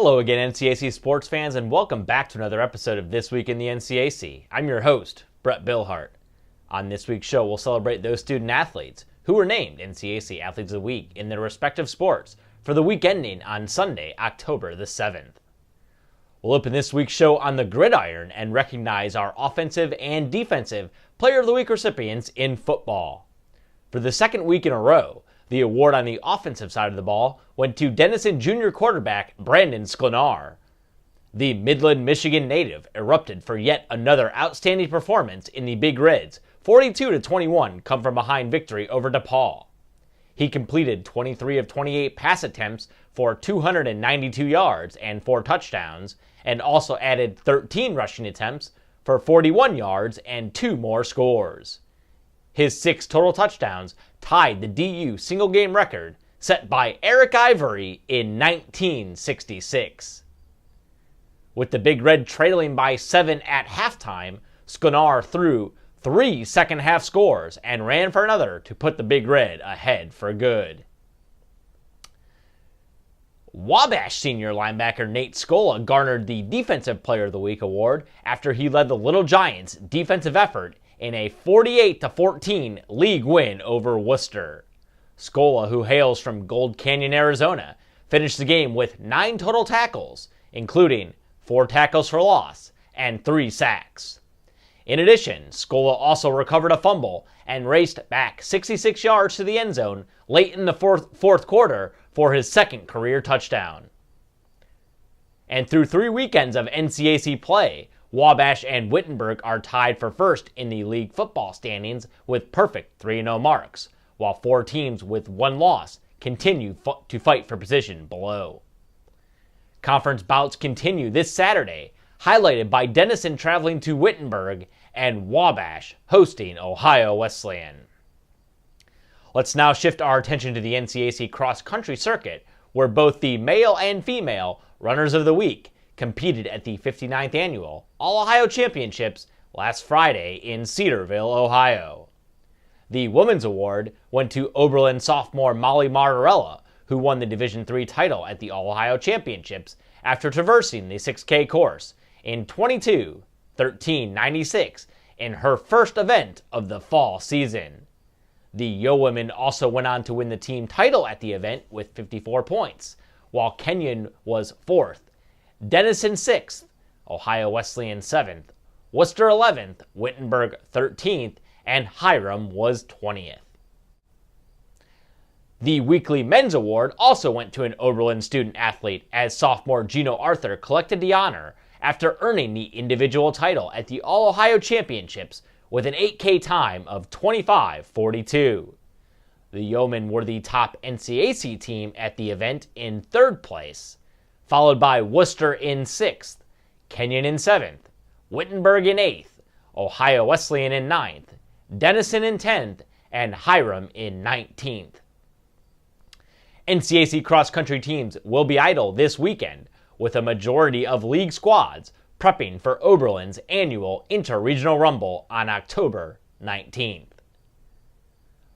Hello again, NCAC sports fans, and welcome back to another episode of This Week in the NCAC. I'm your host, Brett Billhart. On this week's show, we'll celebrate those student athletes who were named NCAC Athletes of the Week in their respective sports for the week ending on Sunday, October the 7th. We'll open this week's show on the gridiron and recognize our offensive and defensive Player of the Week recipients in football. For the second week in a row, the award on the offensive side of the ball went to Denison Junior quarterback Brandon Sklenar. The Midland, Michigan native erupted for yet another outstanding performance in the Big Reds, 42-21 come-from-behind victory over DePaul. He completed 23 of 28 pass attempts for 292 yards and 4 touchdowns, and also added 13 rushing attempts for 41 yards and 2 more scores. His 6 total touchdowns tied the DU single-game record set by Eric Ivory in 1966. With the Big Red trailing by 7 at halftime, Sklenar threw 3 second-half scores and ran for another to put the Big Red ahead for good. Wabash senior linebacker Nate Scola garnered the Defensive Player of the Week award after he led the Little Giants' defensive effort in a 48-14 league win over Worcester. Scola, who hails from Gold Canyon, Arizona, finished the game with 9 total tackles, including 4 tackles for loss and 3 sacks. In addition, Scola also recovered a fumble and raced back 66 yards to the end zone late in the fourth quarter for his second career touchdown. And through 3 weekends of NCAC play, Wabash and Wittenberg are tied for first in the league football standings with perfect 3-0 marks, while 4 teams with 1 loss continue to fight for position below. Conference bouts continue this Saturday, highlighted by Denison traveling to Wittenberg and Wabash hosting Ohio Wesleyan. Let's now shift our attention to the NCAC cross-country circuit, where both the male and female runners of the week competed at the 59th Annual All-Ohio Championships last Friday in Cedarville, Ohio. The Women's Award went to Oberlin sophomore Molly Martorella, who won the Division III title at the All-Ohio Championships after traversing the 6K course in 22:13.96 in her first event of the fall season. The Yo women also went on to win the team title at the event with 54 points, while Kenyon was 4th, Denison 6th, Ohio Wesleyan 7th, Worcester 11th, Wittenberg 13th, and Hiram was 20th. The weekly men's award also went to an Oberlin student athlete as sophomore Gino Arthur collected the honor after earning the individual title at the All-Ohio Championships with an 8K time of 25:42. The Yeomen were the top NCAC team at the event in 3rd place, followed by Worcester in 6th, Kenyon in 7th, Wittenberg in 8th, Ohio Wesleyan in 9th, Denison in 10th, and Hiram in 19th. NCAC cross-country teams will be idle this weekend, with a majority of league squads prepping for Oberlin's annual Inter-Regional Rumble on October 19th.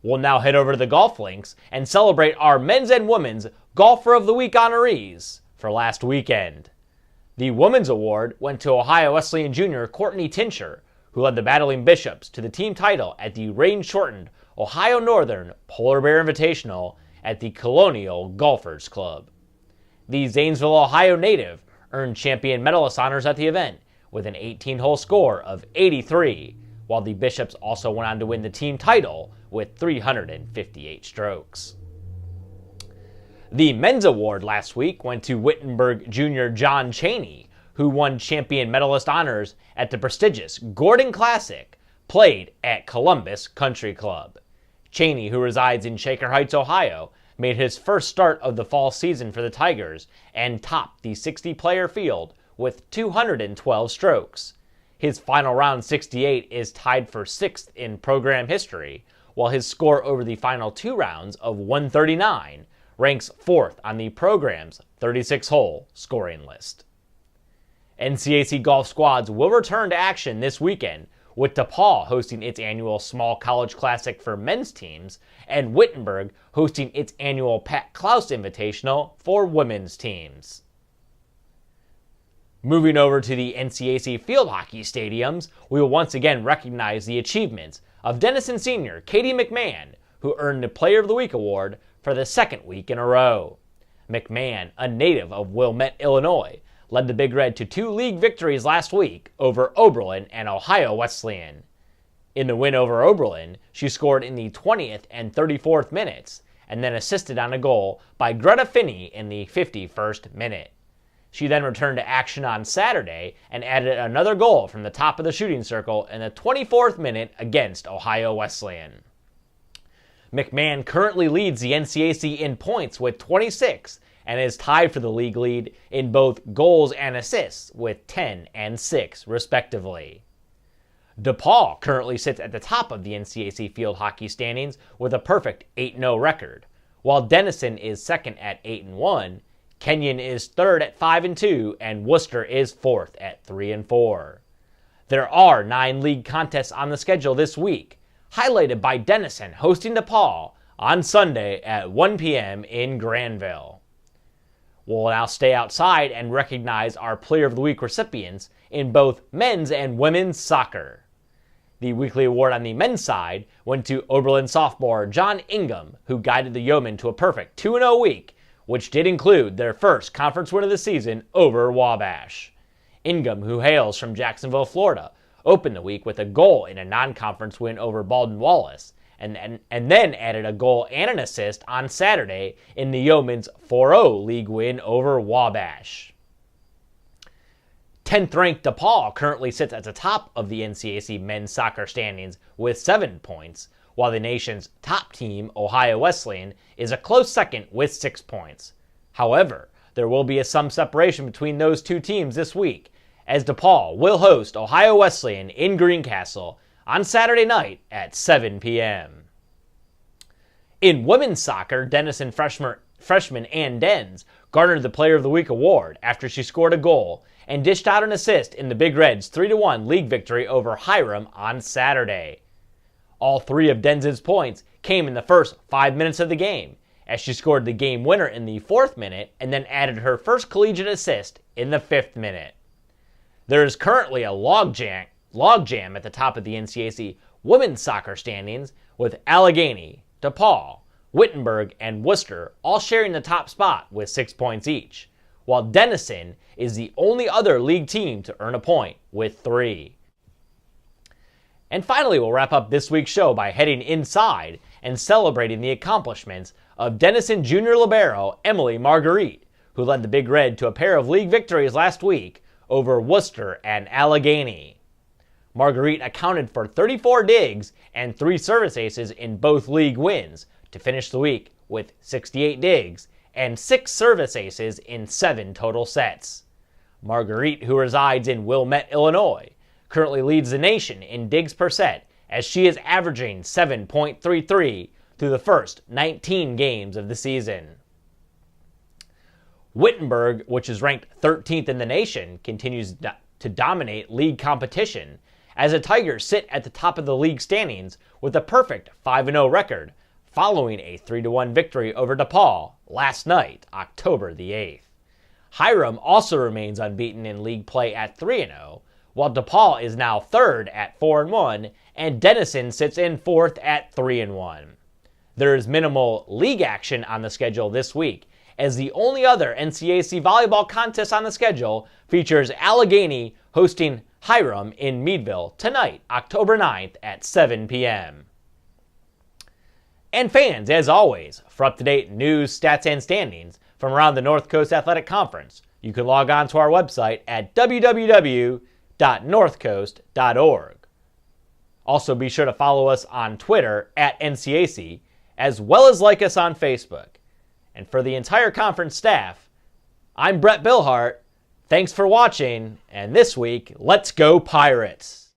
We'll now head over to the golf links and celebrate our men's and women's Golfer of the Week honorees for last weekend. The Women's Award went to Ohio Wesleyan Junior Courtney Tincher, who led the Battling Bishops to the team title at the rain-shortened Ohio Northern Polar Bear Invitational at the Colonial Golfers Club. The Zanesville, Ohio native earned champion medalist honors at the event with an 18-hole score of 83, while the Bishops also went on to win the team title with 358 strokes. The men's award last week went to Wittenberg junior John Cheney, who won champion medalist honors at the prestigious Gordon Classic, played at Columbus Country Club. Cheney, who resides in Shaker Heights, Ohio, made his first start of the fall season for the Tigers and topped the 60-player field with 212 strokes. His final round 68 is tied for 6th in program history, while his score over the final 2 rounds of 139 ranks 4th on the program's 36-hole scoring list. NCAC golf squads will return to action this weekend, with DePaul hosting its annual Small College Classic for men's teams, and Wittenberg hosting its annual Pat Klaus Invitational for women's teams. Moving over to the NCAC field hockey stadiums, we will once again recognize the achievements of Denison senior Katie McMahon, who earned the Player of the Week award for the second week in a row. McMahon, a native of Wilmette, Illinois, led the Big Red to 2 league victories last week over Oberlin and Ohio Wesleyan. In the win over Oberlin, she scored in the 20th and 34th minutes, and then assisted on a goal by Greta Finney in the 51st minute. She then returned to action on Saturday and added another goal from the top of the shooting circle in the 24th minute against Ohio Wesleyan. McMahon currently leads the NCAC in points with 26 and is tied for the league lead in both goals and assists with 10 and 6 respectively. DePaul currently sits at the top of the NCAC field hockey standings with a perfect 8-0 record, while Denison is second at 8-1, Kenyon is third at 5-2, and Worcester is fourth at 3-4. There are 9 league contests on the schedule this week, highlighted by Denison hosting DePaul on Sunday at 1 p.m. in Granville. We'll now stay outside and recognize our Player of the Week recipients in both men's and women's soccer. The weekly award on the men's side went to Oberlin sophomore John Ingham, who guided the Yeomen to a perfect 2-0 week, which did include their first conference win of the season over Wabash. Ingham, who hails from Jacksonville, Florida, opened the week with a goal in a non-conference win over Baldwin Wallace, and then added a goal and an assist on Saturday in the Yeomen's 4-0 league win over Wabash. 10th-ranked DePaul currently sits at the top of the NCAC men's soccer standings with 7 points, while the nation's top team, Ohio Wesleyan, is a close second with 6 points. However, there will be some separation between those two teams this week, as DePaul will host Ohio Wesleyan in Greencastle on Saturday night at 7 p.m. In women's soccer, Denison freshman Ann Denz garnered the Player of the Week award after she scored a goal and dished out an assist in the Big Red's 3-1 league victory over Hiram on Saturday. All 3 of Denz's points came in the first 5 minutes of the game, as she scored the game winner in the 4th minute and then added her first collegiate assist in the 5th minute. There is currently a logjam at the top of the NCAC women's soccer standings, with Allegheny, DePaul, Wittenberg, and Worcester all sharing the top spot with 6 points each, while Denison is the only other league team to earn a point with 3. And finally, we'll wrap up this week's show by heading inside and celebrating the accomplishments of Denison junior libero Emily Marguerite, who led the Big Red to a pair of league victories last week over Worcester and Allegheny. Marguerite accounted for 34 digs and 3 service aces in both league wins to finish the week with 68 digs and 6 service aces in 7 total sets. Marguerite, who resides in Wilmette, Illinois, currently leads the nation in digs per set, as she is averaging 7.33 through the first 19 games of the season. Wittenberg, which is ranked 13th in the nation, continues to dominate league competition, as the Tigers sit at the top of the league standings with a perfect 5-0 record, following a 3-1 victory over DePaul last night, October the 8th. Hiram also remains unbeaten in league play at 3-0, while DePaul is now 3rd at 4-1, and Denison sits in 4th at 3-1. There is minimal league action on the schedule this week, as the only other NCAC volleyball contest on the schedule features Allegheny hosting Hiram in Meadville tonight, October 9th at 7 p.m. And fans, as always, for up-to-date news, stats, and standings from around the North Coast Athletic Conference, you can log on to our website at www.northcoast.org. Also, be sure to follow us on Twitter at NCAC, as well as like us on Facebook. And for the entire conference staff, I'm Brett Billhart. Thanks for watching, and this week, let's go Pirates!